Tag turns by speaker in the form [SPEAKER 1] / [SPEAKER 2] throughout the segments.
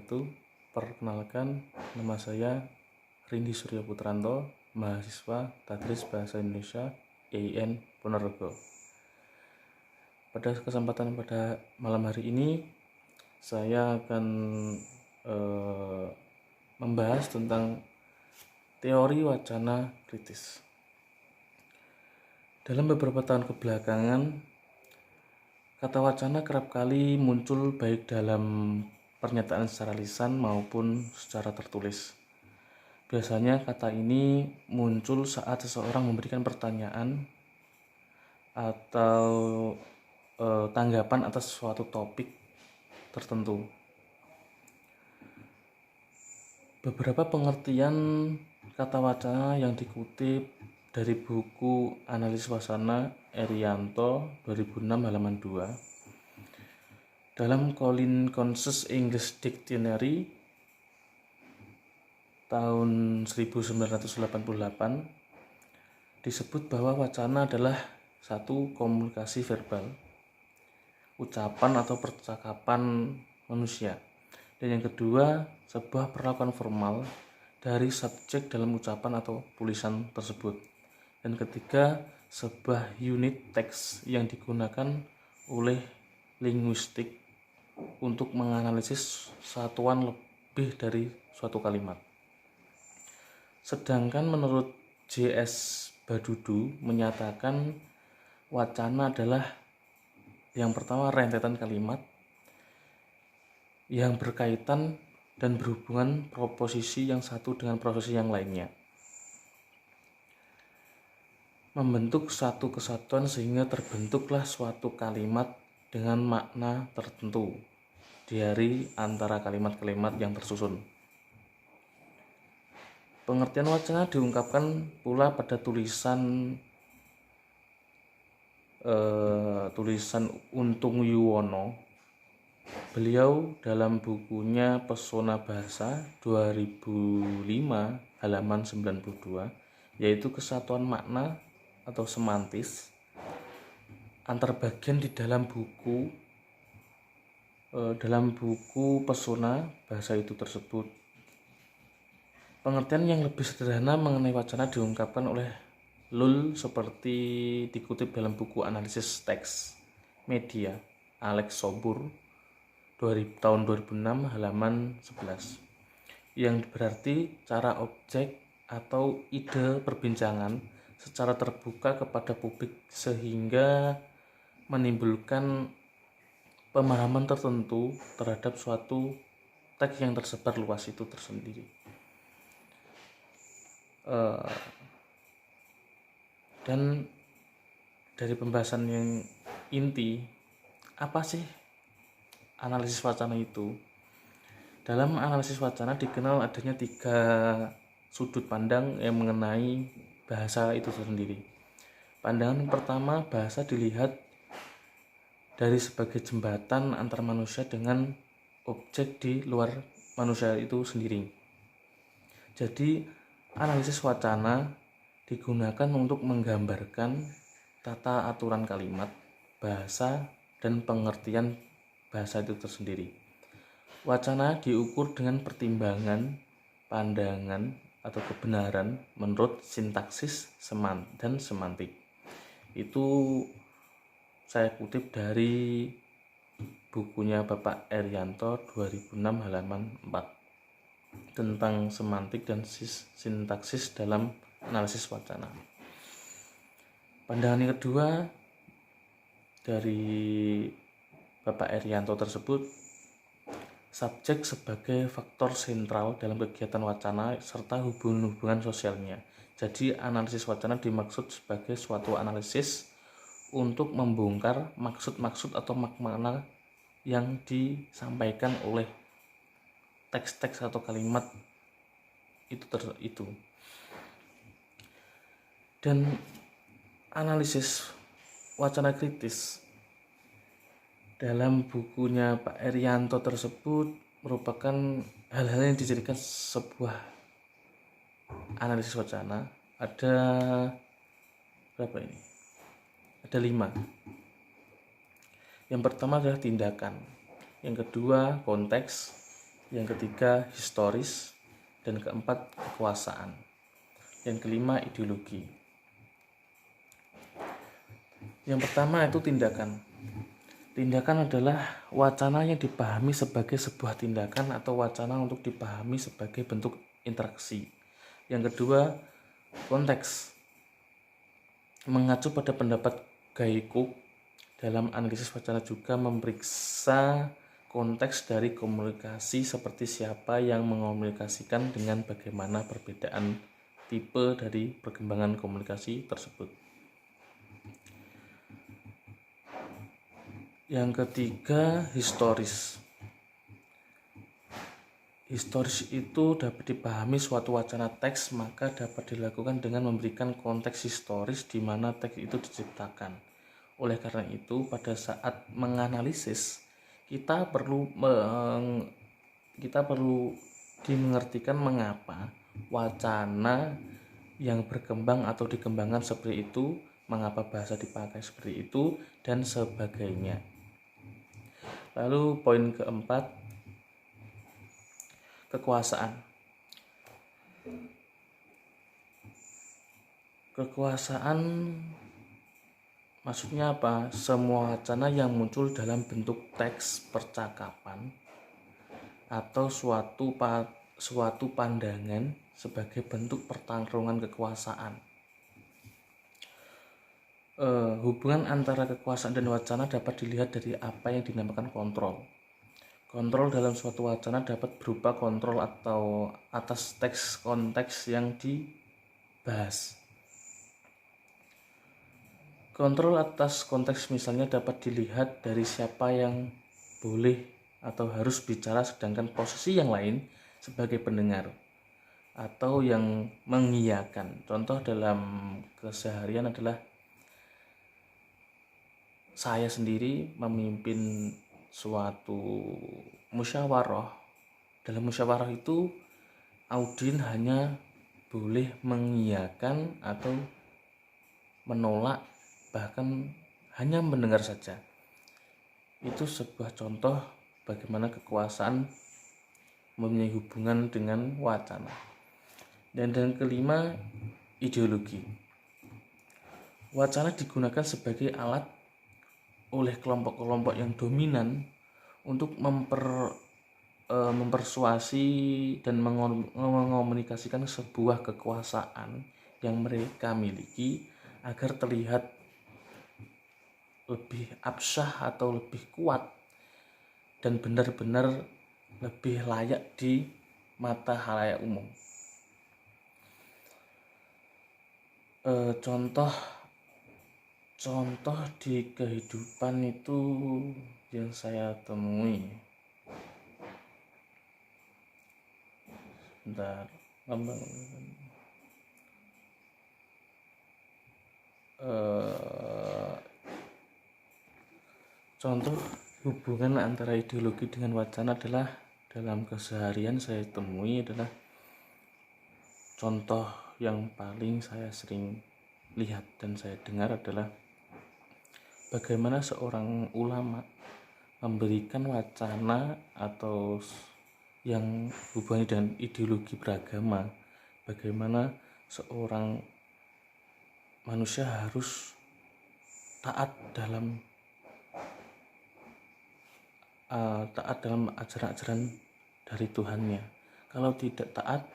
[SPEAKER 1] wabarakatuh. Perkenalkan, nama saya Rindi Surya Putranto, mahasiswa Tadris Bahasa Indonesia EIN Ponorogo. Pada kesempatan pada malam hari ini, saya akan membahas tentang teori wacana kritis. Dalam beberapa tahun kebelakangan, kata wacana kerap kali muncul baik dalam pernyataan secara lisan maupun secara tertulis. Biasanya kata ini muncul saat seseorang memberikan pertanyaan atau tanggapan atas suatu topik tertentu. Beberapa pengertian kata wacana yang dikutip dari buku Analisis Wacana Erianto 2006 halaman 2. Dalam Collins Concise English Dictionary tahun 1988 disebut bahwa wacana adalah satu komunikasi verbal, ucapan atau percakapan manusia, dan yang kedua sebuah perlakuan formal dari subjek dalam ucapan atau tulisan tersebut, dan ketiga sebuah unit teks yang digunakan oleh linguistik untuk menganalisis satuan lebih dari suatu kalimat. Sedangkan menurut J.S. Badudu menyatakan wacana adalah yang pertama rentetan kalimat yang berkaitan dan berhubungan proposisi yang satu dengan proposisi yang lainnya, membentuk satu kesatuan sehingga terbentuklah suatu kalimat dengan makna tertentu dari antara kalimat-kalimat yang tersusun. Pengertian wacana diungkapkan pula pada tulisan Untung Yuwono. Beliau dalam bukunya Pesona Bahasa 2005 halaman 92, yaitu kesatuan makna atau semantis antar bagian di dalam buku Pesona Bahasa itu tersebut. Pengertian yang lebih sederhana mengenai wacana diungkapkan oleh Lull seperti dikutip dalam buku Analisis Teks Media Alex Sobur tahun 2006 halaman 11, yang berarti cara objek atau ide perbincangan secara terbuka kepada publik sehingga menimbulkan pemahaman tertentu terhadap suatu teks yang tersebar luas itu tersendiri. Dan dari pembahasan yang inti, apa sih analisis wacana itu? Dalam analisis wacana dikenal adanya 3 sudut pandang yang mengenai bahasa itu sendiri. Pandangan pertama, bahasa dilihat dari sebagai jembatan antar manusia dengan objek di luar manusia itu sendiri. Jadi analisis wacana digunakan untuk menggambarkan tata aturan kalimat, bahasa, dan pengertian bahasa itu tersendiri. Wacana diukur dengan pertimbangan, pandangan, atau kebenaran menurut sintaksis dan semantik. Itu saya kutip dari bukunya Bapak Erianto 2006 halaman 4 tentang semantik dan sintaksis dalam analisis wacana. Pandangan yang kedua dari Bapak Erianto tersebut, subjek sebagai faktor sentral dalam kegiatan wacana serta hubungan-hubungan sosialnya. Jadi analisis wacana dimaksud sebagai suatu analisis untuk membongkar maksud-maksud atau makna yang disampaikan oleh teks-teks atau kalimat itu. Dan analisis wacana kritis dalam bukunya Pak Erianto tersebut merupakan hal-hal yang dijadikan sebuah analisis wacana. Ada berapa ini? Ada 5. Yang pertama adalah tindakan, yang kedua konteks, Yang ketiga historis, dan keempat kekuasaan. Yang kelima ideologi. Yang pertama itu tindakan. Tindakan adalah wacana yang dipahami sebagai sebuah tindakan atau wacana untuk dipahami sebagai bentuk interaksi. Yang kedua, konteks. Mengacu pada pendapat Guy Cook, dalam analisis wacana juga memeriksa konteks dari komunikasi seperti siapa yang mengomunikasikan dengan bagaimana perbedaan tipe dari perkembangan komunikasi tersebut. Yang ketiga, historis. Historis itu dapat dipahami suatu wacana teks, maka dapat dilakukan dengan memberikan konteks historis di mana teks itu diciptakan. Oleh karena itu, pada saat menganalisis, kita perlu dimengertikan mengapa wacana yang berkembang atau dikembangkan seperti itu, mengapa bahasa dipakai seperti itu, dan sebagainya. Lalu poin keempat, kekuasaan. Kekuasaan maksudnya apa? Semua wacana yang muncul dalam bentuk teks percakapan atau suatu pandangan sebagai bentuk pertarungan kekuasaan. Hubungan antara kekuasaan dan wacana dapat dilihat dari apa yang dinamakan kontrol. Kontrol dalam suatu wacana dapat berupa kontrol atau atas teks konteks yang dibahas. Kontrol atas konteks misalnya dapat dilihat dari siapa yang boleh atau harus bicara sedangkan posisi yang lain sebagai pendengar atau yang mengiyakan. Contoh dalam keseharian adalah saya sendiri memimpin suatu musyawarah. Dalam musyawarah itu audien hanya boleh mengiyakan atau menolak, bahkan hanya mendengar saja. Itu sebuah contoh bagaimana kekuasaan mempunyai hubungan dengan wacana. Dan yang kelima, ideologi. Wacana digunakan sebagai alat oleh kelompok-kelompok yang dominan untuk mempersuasi dan mengomunikasikan sebuah kekuasaan yang mereka miliki agar terlihat lebih absyah atau lebih kuat dan benar-benar lebih layak di mata khalayak umum. Contoh di kehidupan itu yang saya temui. Contoh hubungan antara ideologi dengan wacana adalah dalam keseharian saya temui adalah contoh yang paling saya sering lihat dan saya dengar adalah bagaimana seorang ulama memberikan wacana atau yang hubungannya dengan ideologi beragama, bagaimana seorang manusia harus taat dalam ajaran-ajaran dari Tuhannya. Kalau tidak taat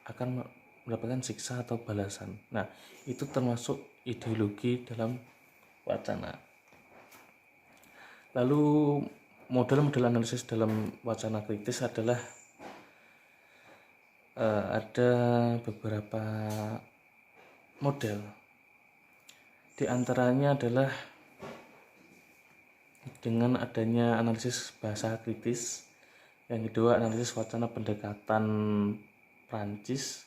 [SPEAKER 1] akan mendapatkan siksa atau balasan. Nah, itu termasuk ideologi dalam wacana. Lalu model-model analisis dalam wacana kritis adalah ada beberapa model. Di antaranya adalah dengan adanya analisis bahasa kritis, yang kedua analisis wacana pendekatan Prancis,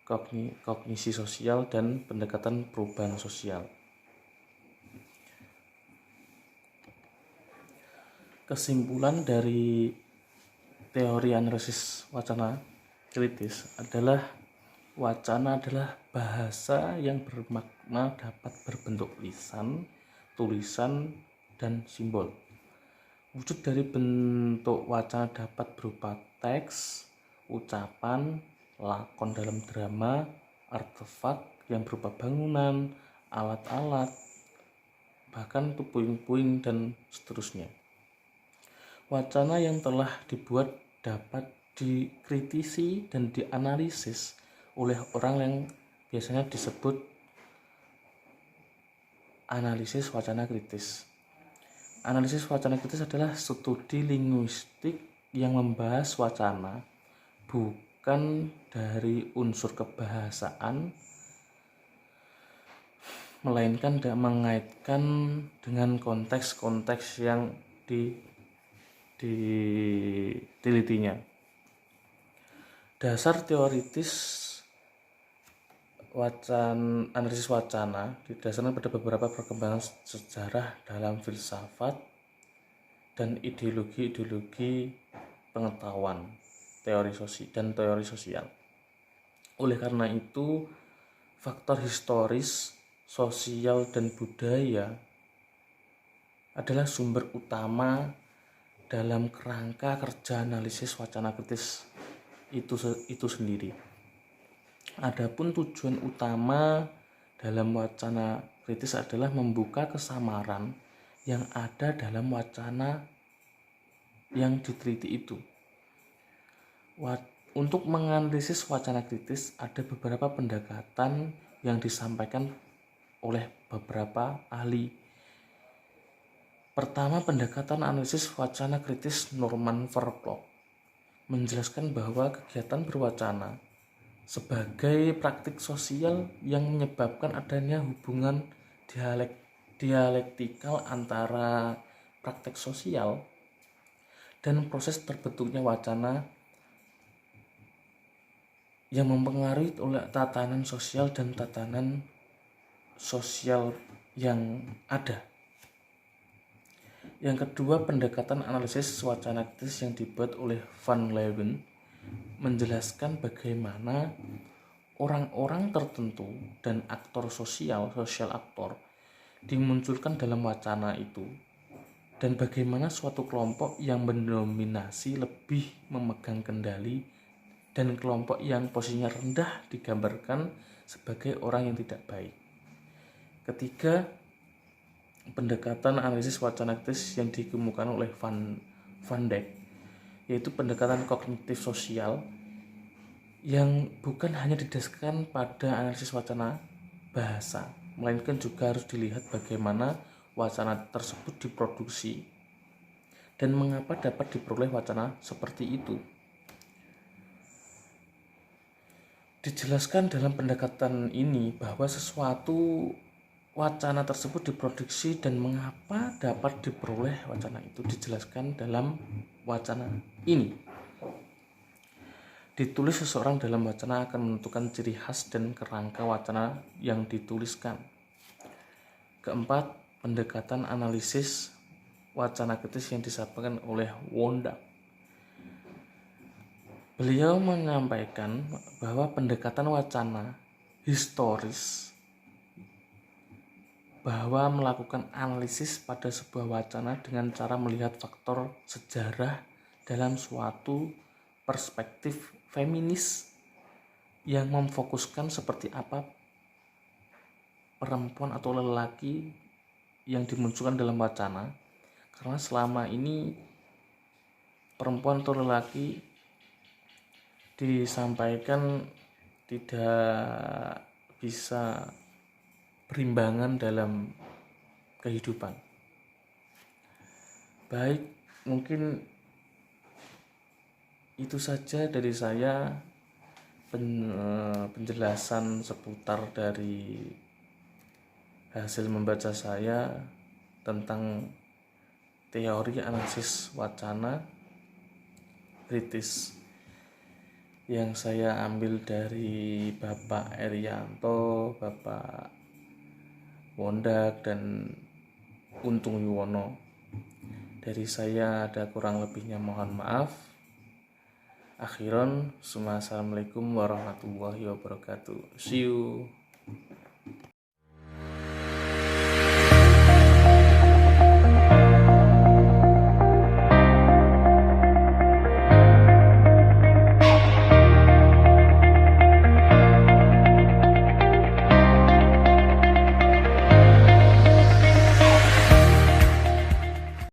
[SPEAKER 1] kognisi sosial, dan pendekatan perubahan sosial. Kesimpulan dari teori analisis wacana kritis adalah wacana adalah bahasa yang bermakna dapat berbentuk lisan, tulisan, dan simbol. Wujud dari bentuk wacana dapat berupa teks, ucapan, lakon dalam drama, artefak yang berupa bangunan, alat-alat, bahkan puing-puing dan seterusnya. Wacana yang telah dibuat dapat dikritisi dan dianalisis oleh orang yang biasanya disebut analisis wacana kritis. Analisis wacana kritis adalah studi linguistik yang membahas wacana bukan dari unsur kebahasaan, melainkan mengaitkan dengan konteks-konteks yang ditelitinya. Dasar teoritis analisis wacana didasarkan pada beberapa perkembangan sejarah dalam filsafat dan ideologi pengetahuan, teori sosial. Oleh karena itu, faktor historis, sosial, dan budaya adalah sumber utama dalam kerangka kerja analisis wacana kritis itu sendiri. Adapun tujuan utama dalam wacana kritis adalah membuka kesamaran yang ada dalam wacana yang diteliti itu. Untuk menganalisis wacana kritis ada beberapa pendekatan yang disampaikan oleh beberapa ahli. Pertama, pendekatan analisis wacana kritis Norman Verklock menjelaskan bahwa kegiatan berwacana sebagai praktik sosial yang menyebabkan adanya hubungan dialektikal antara praktek sosial dan proses terbentuknya wacana yang mempengaruhi oleh tatanan sosial dan tatanan sosial yang ada. Yang kedua, pendekatan analisis wacana kritis yang dibuat oleh Van Leeuwen menjelaskan bagaimana orang-orang tertentu dan aktor social aktor dimunculkan dalam wacana itu, dan bagaimana suatu kelompok yang mendominasi lebih memegang kendali dan kelompok yang posisinya rendah digambarkan sebagai orang yang tidak baik. Ketiga, pendekatan analisis wacana kritis yang dikemukakan oleh Van Dijk yaitu pendekatan kognitif sosial yang bukan hanya didasarkan pada analisis wacana bahasa, melainkan juga harus dilihat bagaimana wacana tersebut diproduksi dan mengapa dapat diperoleh wacana seperti itu. Dijelaskan dalam pendekatan ini bahwa sesuatu wacana tersebut diproduksi dan mengapa dapat diperoleh wacana itu dijelaskan dalam wacana ini. Ditulis seseorang dalam wacana akan menentukan ciri khas dan kerangka wacana yang dituliskan. Keempat, pendekatan analisis wacana kritis yang disampaikan oleh Wonda. Beliau menyampaikan bahwa pendekatan wacana historis bahwa melakukan analisis pada sebuah wacana dengan cara melihat faktor sejarah dalam suatu perspektif feminis yang memfokuskan seperti apa perempuan atau lelaki yang dimunculkan dalam wacana, karena selama ini perempuan atau lelaki disampaikan tidak bisa berimbangan dalam kehidupan. Baik, mungkin itu saja dari saya penjelasan seputar dari hasil membaca saya tentang teori analisis wacana kritis yang saya ambil dari Bapak Erianto, Bapak Wondak, dan Untung Yuwono. Dari saya ada kurang lebihnya, mohon maaf. Akhiron, assalamualaikum warahmatullahi wabarakatuh. See you.